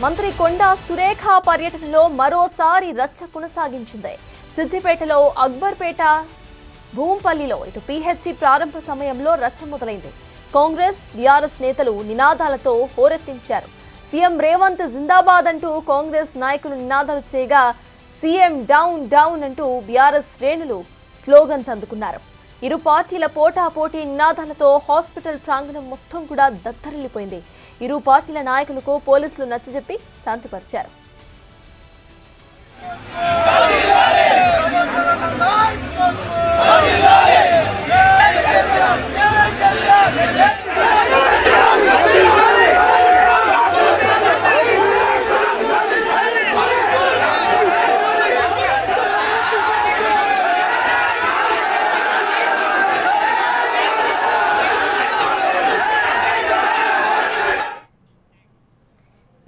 మంత్రి కొండా సురేఖ పర్యటనలో మరోసారి రచ్చ కొనసాగించింది. సిద్దిపేటలో అక్బర్పేట భూంపల్లిలో ఇటు పీహెచ్సీ ప్రారంభ సమయంలో రచ్చ మొదలైంది. కాంగ్రెస్ టీఆర్ఎస్ నేతలు నినాదాలతో హోరెత్తించారు. సీఎం రేవంత్ జిందాబాద్ అంటూ కాంగ్రెస్ నాయకులు నినాదాలు చేయగా సీఎం డౌన్ డౌన్ అంటూ బీఆర్ఎస్ శ్రేణులు స్లోగన్స్ అందుకున్నారు. ఇరు పార్టీల పోటాపోటీ నినాదాలతో హాస్పిటల్ ప్రాంగణం మొత్తం కూడా దత్తరిల్లిపోయింది. ఇరు పార్టీల నాయకులకు పోలీసులు నచ్చజెప్పి శాంతిపరిచారు.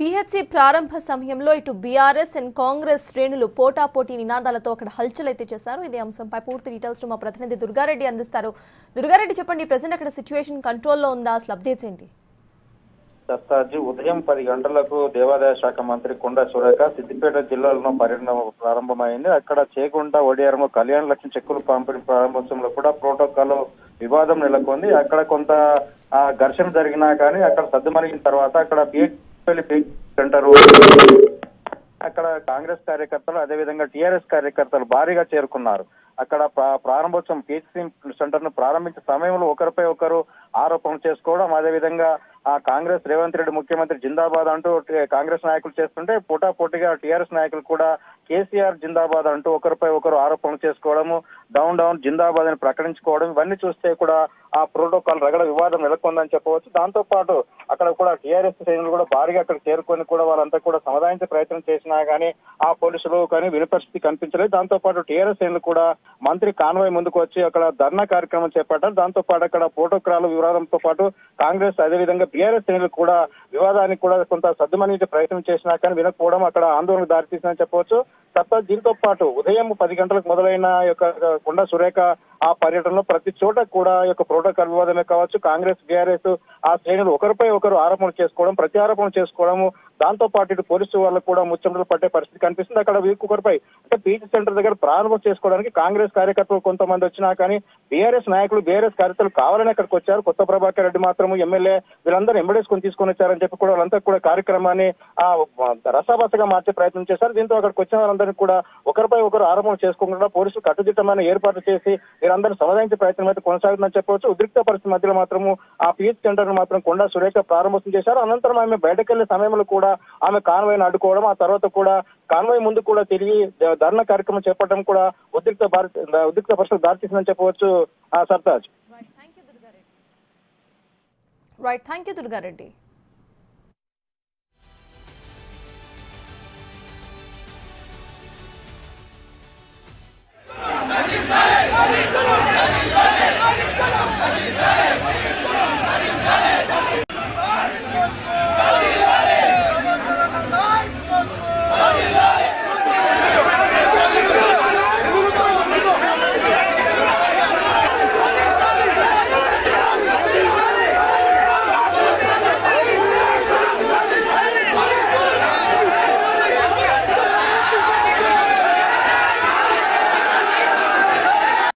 పీహెచ్సీ ప్రారంభ సమయంలో ఇటు బీఆర్ఎస్ అండ్ కాంగ్రెస్ శ్రేణులు పోటాపోటీ నినాదాలతో అక్కడ హల్చల్ అయితే చేశారు. ఇదే అంశంపై పూర్తి డీటెయిల్స్ మా ప్రతినిధి దుర్గారెడ్డి అందిస్తారు. దుర్గారెడ్డి, చెప్పండి, ప్రెసెంట్ అక్కడ సిచ్యువేషన్ కంట్రోల్లో ఉందా? అసలు అప్డేట్స్ ఏంటి? దత్తాజీ, ఉదయం 10 గంటలకు దేవాదాయ శాఖ మంత్రి కొండా సురేఖ సిద్దిపేట జిల్లాలో పర్యటన ప్రారంభమైంది. అక్కడ చేగుంట ఒడియారంలో కళ్యాణ లక్ష్మి చెక్కులు పంపిణీ ప్రారంభోత్సవంలో కూడా ప్రోటోకాల్ వివాదం నెలకొంది. అక్కడ కొంత ఘర్షణ జరిగినా కానీ అక్కడ సద్దుమణిగిన తర్వాత అక్కడ సెంటర్ అక్కడ కాంగ్రెస్ కార్యకర్తలు అదేవిధంగా టీఆర్ఎస్ కార్యకర్తలు భారీగా చేరుకున్నారు. అక్కడ ప్రారంభోత్సవం పీహెచ్సీ సెంటర్ ను ప్రారంభించే సమయంలో ఒకరిపై ఒకరు ఆరోపణలు చేసుకోవడం, అదేవిధంగా కాంగ్రెస్ రేవంత్ రెడ్డి ముఖ్యమంత్రి జిందాబాద్ అంటూ కాంగ్రెస్ నాయకులు చేస్తుంటే పోటాపోటీగా టీఆర్ఎస్ నాయకులు కూడా కేసీఆర్ జిందాబాద్ అంటూ ఒకరిపై ఒకరు ఆరోపణలు చేసుకోవడము, డౌన్ డౌన్ జిందాబాద్ అని ప్రకటించుకోవడం, ఇవన్నీ చూస్తే కూడా ఆ ప్రోటోకాల్ రగడ వివాదం నెలకొందని చెప్పవచ్చు. దాంతో పాటు అక్కడ కూడా టీఆర్ఎస్ శ్రేణులు కూడా భారీగా అక్కడ చేరుకొని కూడా వాళ్ళంతా కూడా సమాధానించే ప్రయత్నం చేసినా కానీ ఆ పోలీసులు కానీ విని పరిస్థితి కనిపించలేదు. దాంతో పాటు టీఆర్ఎస్ శ్రేణులు కూడా మంత్రి కాన్వాయ్ ముందుకు వచ్చి అక్కడ ధర్నా కార్యక్రమం చేపట్టారు. దాంతో పాటు అక్కడ ప్రోటోకాల్ వివాదంతో పాటు కాంగ్రెస్ అదేవిధంగా బీఆర్ఎస్ శ్రేణులు కూడా వివాదానికి కూడా కొంత సద్దుమణించే ప్రయత్నం చేసినా కానీ వినకపోవడం అక్కడ ఆందోళనకు దారితీసిందని చెప్పవచ్చు. దీంతో పాటు ఉదయం 10 గంటలకు మొదలైన యొక్క కొండా సురేఖ ఆ పర్యటనలో ప్రతి చోట కూడా యొక్క ప్రోటోకాల్ వివాదమే కావచ్చు, కాంగ్రెస్ బీఆర్ఎస్ ఆ శ్రేణులు ఒకరిపై ఒకరు ఆరోపణలు చేసుకోవడం, ప్రతి ఆరోపణలు చేసుకోవడము, దాంతో పాటు ఇటు పోలీసు వాళ్ళకు కూడా ముచ్చమటలు పట్టే పరిస్థితి కనిపిస్తుంది. అక్కడ ఒక్కొక్కరిపై అంటే పీజీ సెంటర్ దగ్గర ప్రారంభం చేసుకోవడానికి కాంగ్రెస్ కార్యకర్తలు కొంతమంది వచ్చినా కానీ బీఆర్ఎస్ నాయకులు బీఆర్ఎస్ కార్యకర్తలు కావాలని అక్కడికి వచ్చారు. కొత్త ప్రభాకర్ రెడ్డి మాత్రం ఎమ్మెల్యే వీళ్ళందరూ ఎంబడేసుకొని తీసుకొని వచ్చారని చెప్పి కూడా వాళ్ళంతా కూడా కార్యక్రమాన్ని రసాబసగా మార్చే ప్రయత్నం చేశారు. దీంతో అక్కడికి వచ్చిన వాళ్ళందరినీ కూడా ఒకరిపై ఒకరు ఆరోపణలు చేసుకోకుండా పోలీసులు కట్టుదిట్టమైన ఏర్పాట్లు చేసి వీరందరూ సమాధానించే ప్రయత్నం అయితే కొనసాగుతుందని చెప్పవచ్చు. ఉద్రిక్త పరిస్థితి మధ్యలో మాత్రము ఆ పీహెచ్ సెంటర్ మాత్రం కొండా సురేఖ ప్రారంభోత్సవం చేశారు. అనంతరం ఆమె బయటకు వెళ్లే సమయంలో కూడా ఆమె కాన్వాయ్ను అడ్డుకోవడం, ఆ తర్వాత కూడా కాన్వాయ్ ముందు కూడా తిరిగి ధర్నా కార్యక్రమం చేపట్టడం కూడా ఉద్రిక్త పరిస్థితులకు దారితీసిందని చెప్పవచ్చు. సర్తాజ్. Thank you Durga Reddy.